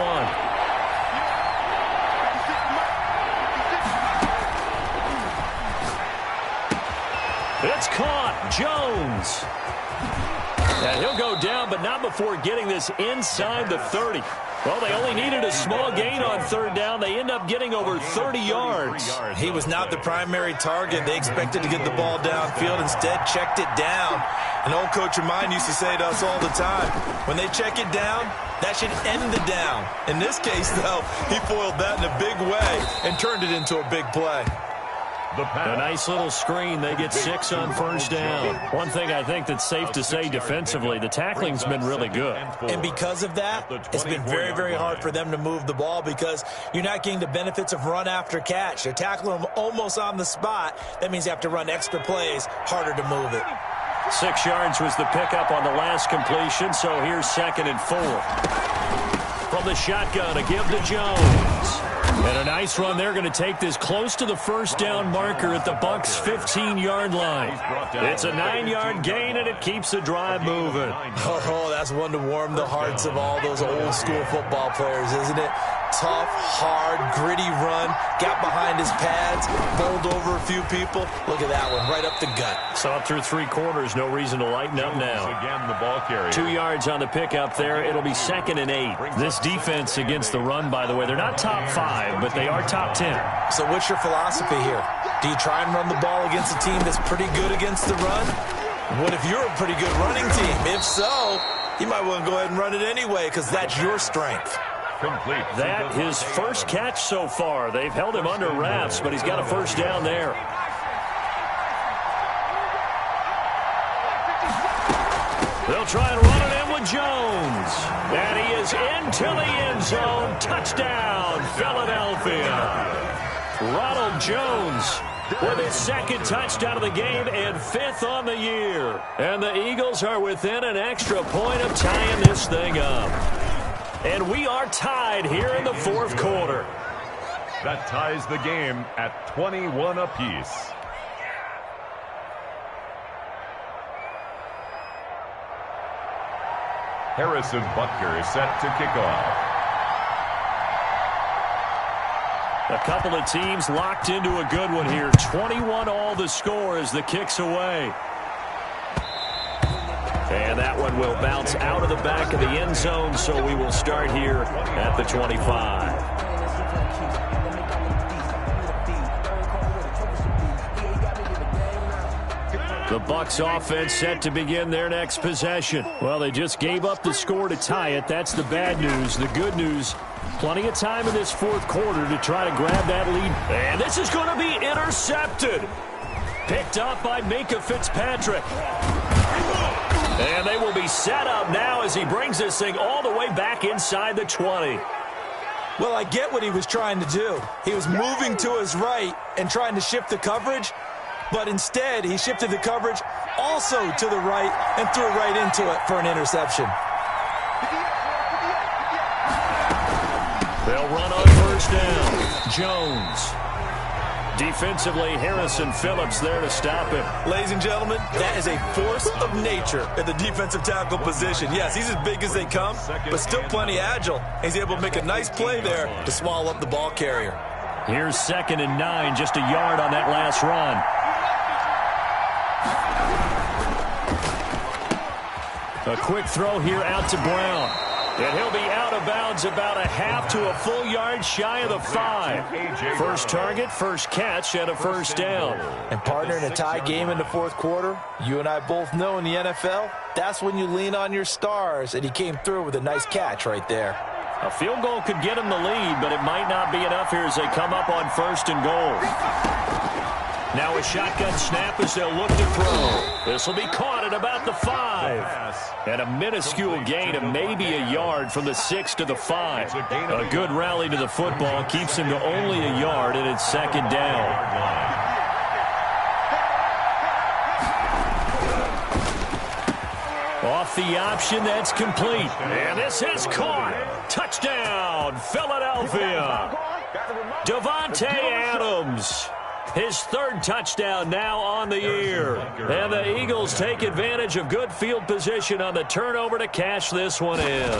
1. It's caught. Jones. And he'll go down, but not before getting this inside the 30. Well, they only needed a small gain on 3rd down. They end up getting over 30 yards. He was not the primary target. They expected to get the ball downfield. Instead, checked it down. An old coach of mine used to say to us all the time, when they check it down, that should end the down. In this case, though, he foiled that in a big way and turned it into a big play. A nice little screen. They get 6 on 1st down. One thing I think that's safe to say defensively, the tackling's been really good. And because of that, it's been very, very hard for them to move the ball because you're not getting the benefits of run after catch. They're tackling them almost on the spot. That means you have to run extra plays, harder to move it. 6 yards was the pickup on the last completion, so here's 2nd and 4. From the shotgun, a give to Jones. And a nice run. They're going to take this close to the 1st down marker at the Bucs' 15-yard line. It's a 9-yard gain, and it keeps the drive moving. Oh, that's one to warm the hearts of all those old-school football players, isn't it? Tough, hard, gritty run. Got behind his pads, bowled over a few people. Look at that one, right up the gut. So up through 3 quarters, no reason to lighten up now. Again, the ball carrier. 2 yards on the pickup there. It'll be 2nd and 8. This defense against the run, by the way, they're not top 5, but they are top 10. So what's your philosophy here? Do you try and run the ball against a team that's pretty good against the run? What if you're a pretty good running team? If so, you might want to go ahead and run it anyway because that's your strength. Complete. That his first catch so far. They've held him under wraps, but he's got a 1st down there. They'll try and run it in with Jones. And he is into the end zone. Touchdown, Philadelphia. Ronald Jones with his 2nd touchdown of the game and 5th on the year. And the Eagles are within an extra point of tying this thing up. And we are tied here in the 4th quarter. That ties the game at 21 apiece. Harrison Butker is set to kick off. A couple of teams locked into a good one here. 21 all the score as the kick's away. And that one will bounce out of the back of the end zone, so we will start here at the 25. The Bucs offense set to begin their next possession. Well, they just gave up the score to tie it. That's the bad news. The good news, plenty of time in this fourth quarter to try to grab that lead. And this is going to be intercepted. Picked up by Minkah Fitzpatrick. And they will be set up now as he brings this thing all the way back inside the 20. Well, I get what he was trying to do. He was moving to his right and trying to shift the coverage. But instead, he shifted the coverage also to the right and threw right into it for an interception. They'll run on first down. Jones. Defensively, Harrison Phillips there to stop him. Ladies and gentlemen, that is a force of nature at the defensive tackle position. Yes, he's as big as they come, but still plenty agile. He's able to make a nice play there to swallow up the ball carrier. Here's 2nd and 9, just a yard on that last run. A quick throw here out to Brown. And he'll be out of bounds about a half to a full yard shy of the 5. First target, first catch, and a first down. And partner, in a tie game in the fourth quarter, you and I both know in the NFL, that's when you lean on your stars, and he came through with a nice catch right there. A field goal could get him the lead, but it might not be enough here as they come up on 1st and goal. Now a shotgun snap as they'll look to throw. This will be caught at about the 5. And a minuscule gain of maybe a yard from the 6 to the 5. A good rally to the football keeps him to only a yard, and it's 2nd down. Off the option, that's complete. And this is caught. Touchdown, Philadelphia. Davante Adams. His 3rd touchdown now on the year. And the Eagles take advantage of good field position on the turnover to cash this one in.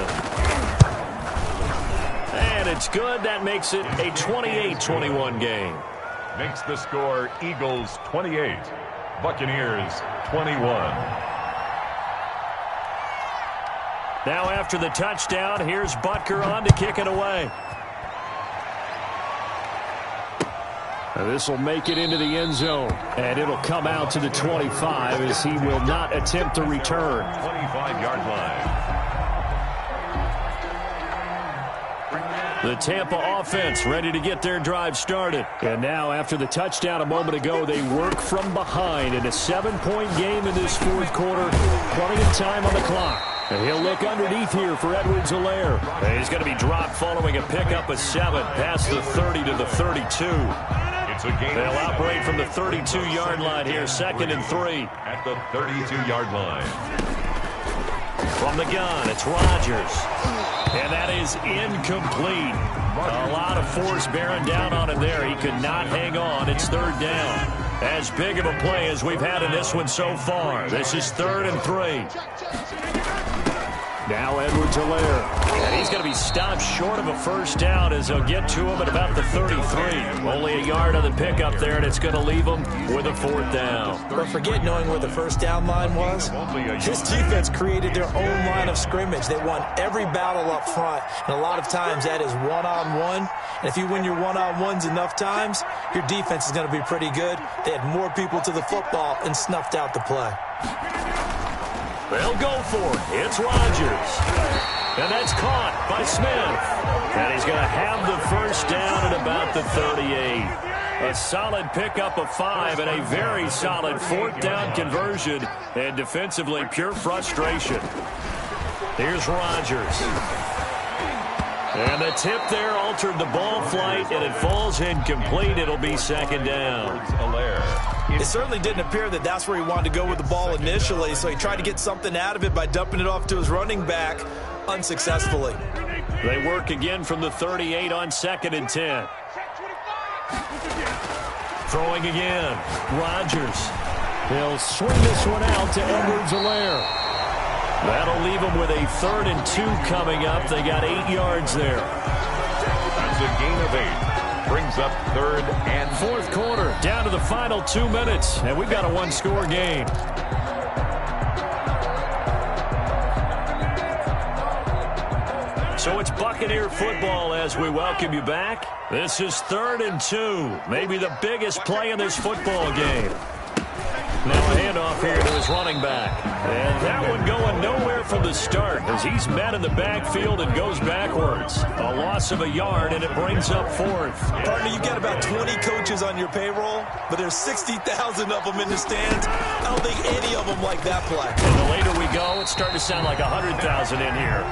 And it's good. That makes it a 28-21 game. Makes the score Eagles 28, Buccaneers 21. Now after the touchdown, here's Butker on to kick it away. This will make it into the end zone, and it'll come out to the 25 as he will not attempt to return. 25-yard line. The Tampa offense ready to get their drive started. And now after the touchdown a moment ago, they work from behind in a 7-point game in this fourth quarter. Plenty of time on the clock. And he'll look underneath here for Edwards-Helaire. He's going to be dropped following a pickup of 7 past the 30 to the 32. They'll operate from the 32-yard line here, 2nd and 3. At the 32-yard line. From the gun, it's Rodgers. And that is incomplete. A lot of force bearing down on him there. He could not hang on. It's 3rd down. As big of a play as we've had in this one so far. This is 3rd and 3. Now Edwards-Helaire. And he's going to be stopped short of a first down as they'll get to him at about the 33. Only a yard on the pickup there, and it's going to leave him with a 4th down. But forget knowing where the first down line was. This defense created their own line of scrimmage. They won every battle up front, and a lot of times that is one-on-one. And if you win your one-on-ones enough times, your defense is going to be pretty good. They had more people to the football and snuffed out the play. They'll go for it. It's Rodgers. And that's caught by Smith. And he's going to have the first down at about the 38. A solid pickup of 5 and a very solid 4th down conversion. And defensively, pure frustration. Here's Rodgers. And the tip there altered the ball flight, and it falls incomplete. It'll be 2nd down. It certainly didn't appear that that's where he wanted to go with the ball initially, so he tried to get something out of it by dumping it off to his running back unsuccessfully. They work again from the 38 on 2nd and 10. Throwing again. Rodgers. He'll swing this one out to Edwards-Helaire. That'll leave them with a 3rd and 2 coming up. They got 8 yards there. That's a gain of 8. Brings up 3rd and 4th quarter. Down to the final 2 minutes. And we've got a 1-score game. So it's Buccaneer football as we welcome you back. This is 3rd and 2, maybe the biggest play in this football game. Now a handoff here to his running back. And that one going nowhere from the start as he's met in the backfield and goes backwards. A loss of a yard, and it brings up 4th. Partner, you've got about 20 coaches on your payroll, but there's 60,000 of them in the stands. I don't think any of them like that play. And the later we go, it's starting to sound like 100,000 in here.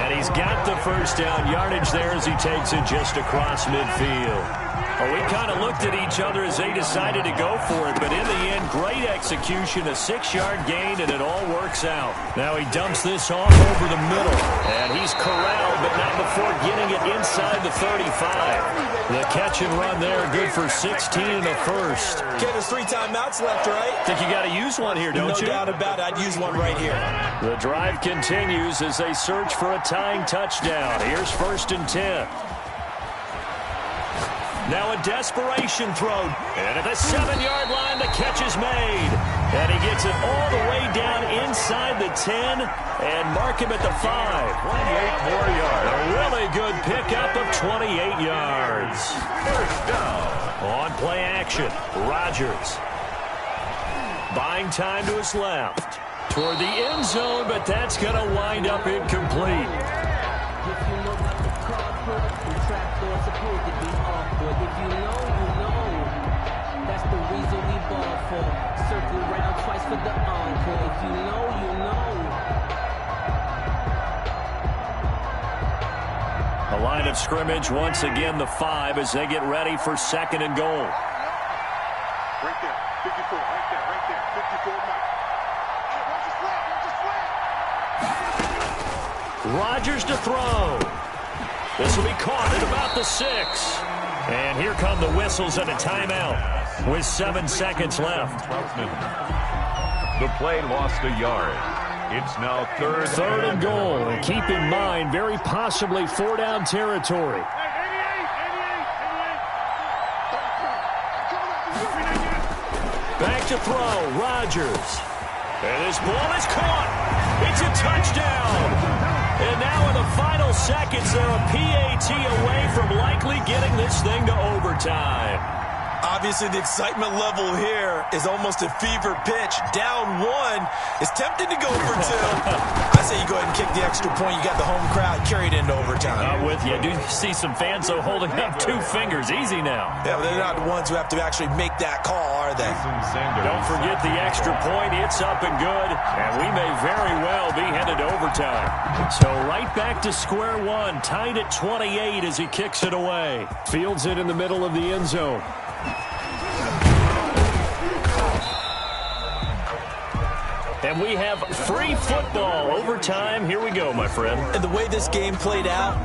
And he's got the first down yardage there as he takes it just across midfield. Well, we kind of looked at each other as they decided to go for it, but in the end, great execution, a 6-yard gain, and it all works out. Now he dumps this off over the middle, and he's corralled, but not before getting it inside the 35. The catch and run there, good for 16 and a first. Okay, there's 3 timeouts left, right? Think you got to use one here, don't you? No doubt about it. I'd use one right here. The drive continues as they search for a tying touchdown. Here's 1st and 10. Now a desperation throw. And at the 7-yard line, the catch is made. And he gets it all the way down inside the 10 and mark him at the 5. 28 more yards. A really good pickup of 28 yards. First down. On play action, Rodgers. Buying time to his left. Toward the end zone, but that's going to wind up incomplete. If you know, you know. That's the reason we ball for. Circle round twice for the encore. If you know, you know. The line of scrimmage once again the 5 as they get ready for 2nd and goal. Right there, 54, right there, 54 mark. Hey, watch Rodgers his flag, to throw. This will be caught at about the 6. And here come the whistles and a timeout with 7 seconds left. The play lost a yard. It's now 3rd and goal. And keep in mind, very possibly 4-down territory. Back to throw, Rodgers. And his ball is caught. It's a touchdown. And now in the final seconds, they're a PAT away from likely getting this thing to overtime. Obviously, the excitement level here is almost a fever pitch. Down 1 is tempted to go for 2. I say you go ahead and kick the extra point. You got the home crowd, carry it into overtime. I'm with you. I do see some fans, though, holding up 2 fingers. Easy now. Yeah, but they're not the ones who have to actually make that call, are they? Don't forget the extra point. It's up and good, and we may very well be headed to overtime. So right back to square one, tied at 28 as he kicks it away. Fields it in the middle of the end zone. And we have free football overtime. Here we go, my friend. And the way this game played out,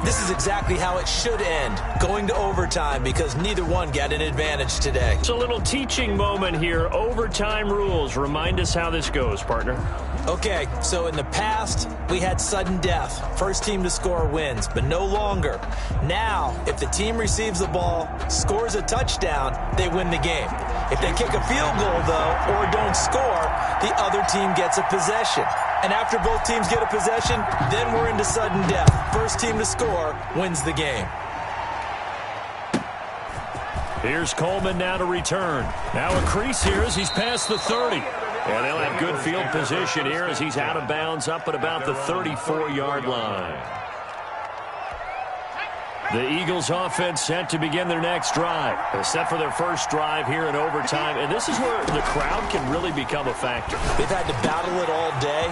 this is exactly how it should end, going to overtime, because neither one got an advantage today. It's a little teaching moment here. Overtime rules. Remind us how this goes, partner. Okay, so in the past, we had sudden death. First team to score wins, but no longer. Now, if the team receives the ball, scores a touchdown, they win the game. If they kick a field goal, though, or don't score, the other team gets a possession. And after both teams get a possession, then we're into sudden death. First team to score wins the game. Here's Coleman now to return. Now a crease here as he's past the 30. And they'll have good field position here as he's out of bounds up at about the 34-yard line. The Eagles offense set to begin their next drive. They're set for their first drive here in overtime. And this is where the crowd can really become a factor. They've had to battle it all day,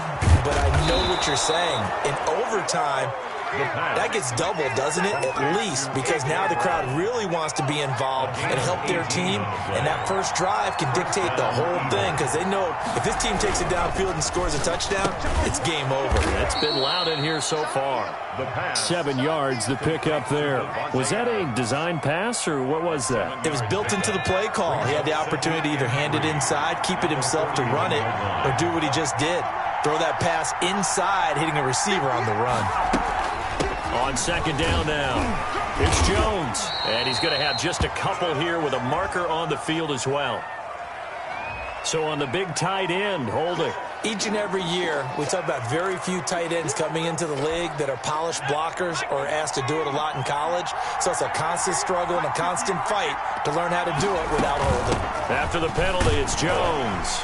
but I know what you're saying. In overtime, that gets doubled, doesn't it? At least, because now the crowd really wants to be involved and help their team, and that first drive can dictate the whole thing, because they know if this team takes it downfield and scores a touchdown, it's game over. It's been loud in here so far. 7 yards, the pickup there. Was that a design pass, or what was that? It was built into the play call. He had the opportunity to either hand it inside, keep it himself to run it, or do what he just did. Throw that pass inside, hitting a receiver on the run. On second down now, it's Jones. And he's going to have just a couple here with a marker on the field as well. So on the big tight end, Holding. Each and every year, we talk about very few tight ends coming into the league that are polished blockers or asked to do it a lot in college. So it's a constant struggle and a constant fight to learn how to do it without holding. After the penalty, it's Jones.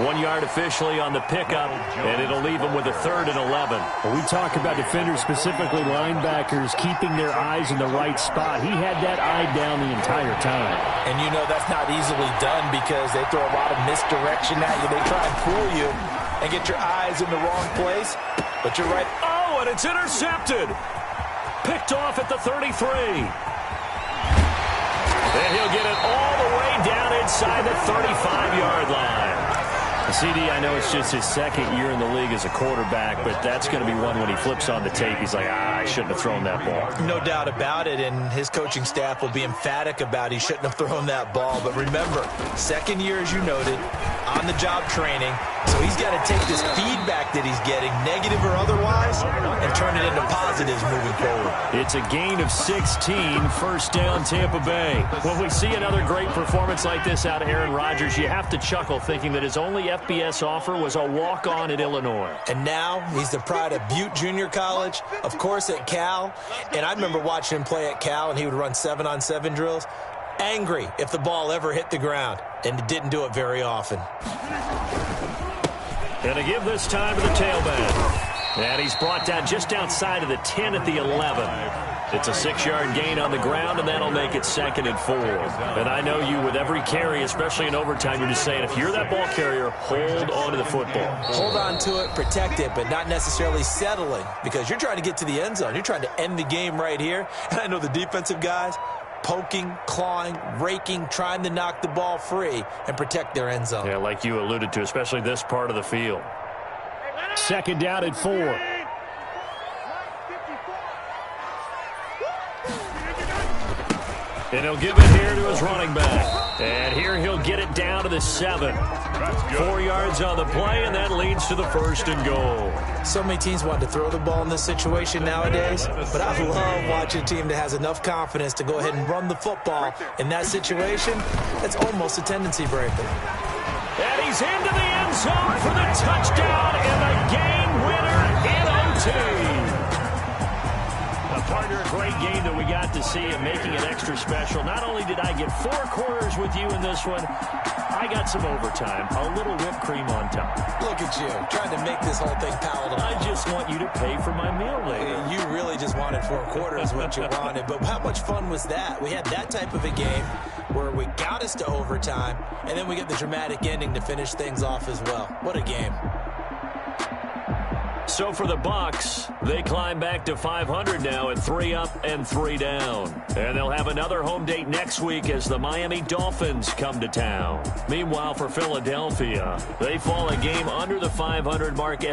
1 yard officially on the pickup, and it'll leave them with a 3rd and 11. Well, we talk about defenders, specifically linebackers, keeping their eyes in the right spot. He had that eye down the entire time. And you know that's not easily done because they throw a lot of misdirection at you. They try and fool you and get your eyes in the wrong place. But you're right. Oh, and it's intercepted. Picked off at the 33. And he'll get it all the way down inside the 35-yard line. CD, I know it's just his 2nd year in the league as a quarterback, but that's going to be one when he flips on the tape. He's like, I shouldn't have thrown that ball. No doubt about it, and his coaching staff will be emphatic about he shouldn't have thrown that ball. But remember, 2nd year, as you noted, on-the-job training, so he's got to take this feedback that he's getting, negative or otherwise, and turn it into positives moving forward. It's a gain of 16, 1st down Tampa Bay. When we see another great performance like this out of Aaron Rodgers, you have to chuckle thinking that his only FBS offer was a walk-on at Illinois. And now he's the pride of Butte Junior College, of course at Cal. And I remember watching him play at Cal, and he would run 7-on-7 drills. Angry if the ball ever hit the ground, and it didn't do it very often. Going to give this time to the tailback. And he's brought down just outside of the 10 at the 11. It's a 6-yard gain on the ground, and that'll make it 2nd and 4. And I know you, with every carry, especially in overtime, you're just saying, if you're that ball carrier, hold on to the football. Hold on to it, protect it, but not necessarily settling, because you're trying to get to the end zone. You're trying to end the game right here. And I know the defensive guys, poking, clawing, raking, trying to knock the ball free and protect their end zone. Yeah, like you alluded to, especially this part of the field. 2nd down and 4. And he'll give it here to his running back. And here he'll get it down to the 7. 4 yards on the play, and that leads to the 1st and goal. So many teams want to throw the ball in this situation nowadays, but I love watching a team that has enough confidence to go ahead and run the football in that situation. That's almost a tendency breaker. And he's into the end zone for the touchdown and the game winner in OT. Partner, a great game that we got to see and making it extra special. Not only did I get 4 quarters with you in this one, I got some overtime, a little whipped cream on top. Look at you, trying to make this whole thing palatable. I just want you to pay for my meal later. You really just wanted 4 quarters what you wanted, but how much fun was that? We had that type of a game where we got us to overtime, and then we get the dramatic ending to finish things off as well. What a game. So for the Bucs, they climb back to 500 now at 3 up and 3 down. And they'll have another home date next week as the Miami Dolphins come to town. Meanwhile, for Philadelphia, they fall a game under the 500 mark